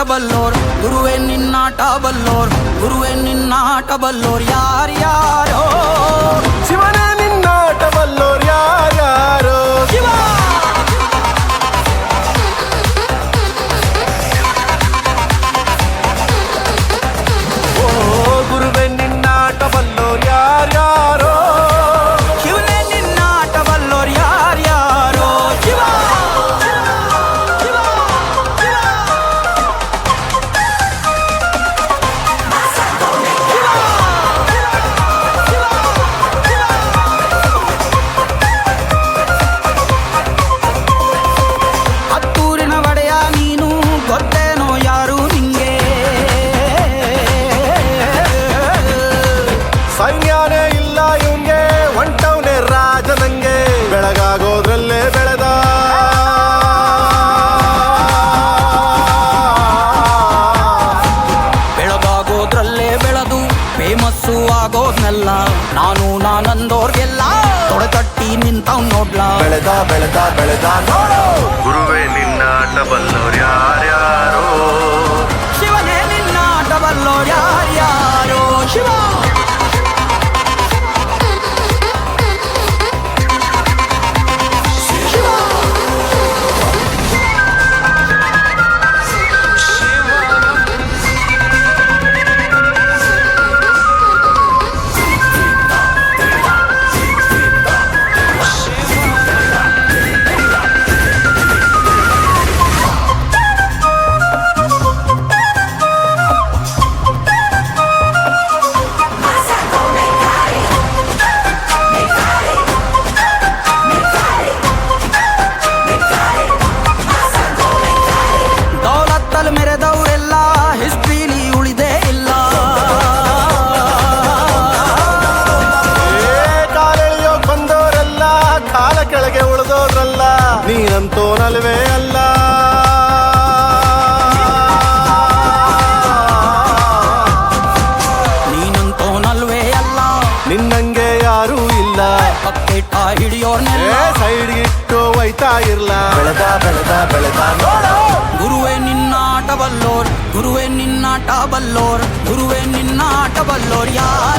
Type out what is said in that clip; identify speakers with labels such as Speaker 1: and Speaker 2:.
Speaker 1: ಬಲ್ಲೋರ್ ಗುರುವೇ ನಿನ್ನಾಟ ಬಲ್ಲೋರ್ ಗುರುವೇ ನಿನ್ನಾಟ ಬಲ್ಲೋರ್ ಯಾರ್ಯಾರೋ
Speaker 2: ಶಿವನೇ ನಿನ್ನಾಟ ಬಲ್ಲೋರ್ ಯಾರ್ಯಾರೋ
Speaker 1: ಶಿವ
Speaker 2: ಓ ಗುರುವೇ ನಿನ್ನಾಟ ಬಲ್ಲೋರ್ ಯಾರ್ಯಾರೋ
Speaker 1: ಶಿವನೇ ನಿನ್ನಾಟ ಬಲ್ಲೋರ್ ಯಾರ್ಯಾರೋ ಶಿವ
Speaker 2: ಸೈನ್ಯಾನೇ ಇಲ್ಲ ಇವ್ನ್ಗೆ ಹೊಂಟವ್ನೆ ರಾಜನಂಗೆ ಬೆಳಗಾಗೋದ್ರಲ್ಲೇ ಬೆಳೆದ
Speaker 1: ಬೆಳಗಾಗೋದ್ರಲ್ಲೇ ಬೆಳೆದು ಫೇಮಸ್ಸು ಆಗೋದ್ನೆಲ್ಲ ನಾನಂದೋರ್ಗೆಲ್ಲ ತೊಡೆತಟ್ಟಿ ನಿಂತವ್ ನೋಡ್ಲ
Speaker 2: ಬೆಳೆದ ಬೆಳೆದ ಬೆಳೆದ ನೋಡು ಗುರುವೇ ನಿನ್ನಾಟ ಬಲ್ಲೋರ್ ಯಾರ್ಯಾರೋ
Speaker 1: ಶಿವನೇ ನಿನ್ನಾಟ ಬಲ್ಲೋರ್ ಯಾರ್ಯಾರೋ ಶಿವ ಮೆರೆದವರೆಲ್ಲ ಹಿಸ್ಟ್ರಿಲಿ ಉಳಿದೇ ಇಲ್ಲ
Speaker 2: ಕಾಲೆಳೆಯೋಕ್ ಬಂದವರೆಲ್ಲ ಕಾಲ ಕೆಳಗೆ ಉಳಿದೋದ್ರಲ್ಲ ನೀನಂತೋನಲ್ವೇ ಅಲ್ಲ
Speaker 1: ನೀನಂತೋನಲ್ವೇ ಅಲ್ಲ
Speaker 2: ನಿನ್ನಂಗೆ ಯಾರೂ ಇಲ್ಲ
Speaker 1: ಪಕ್ಕೇಟ ಹಿಡಿಯೋರ್ನೆಲ್ಲ
Speaker 2: ಸೈಡ್ ಇಟ್ಟು ಒಯ್ತಾ ಇರ್ಲ ಬೆಳೆದ ಬೆಳೆದ ಬೆಳೆದ ನೋಡು
Speaker 1: ಗುರುವೇ ನಿನ್ನಾಟ ಬಲ್ಲೋರ್ ಗುರುವೇ ನಿನ್ನಾಟ ಬಲ್ಲೋರ್ ಗುರುವೇ ನಿನ್ನಾಟ ಬಲ್ಲೋರ್ ಯಾರ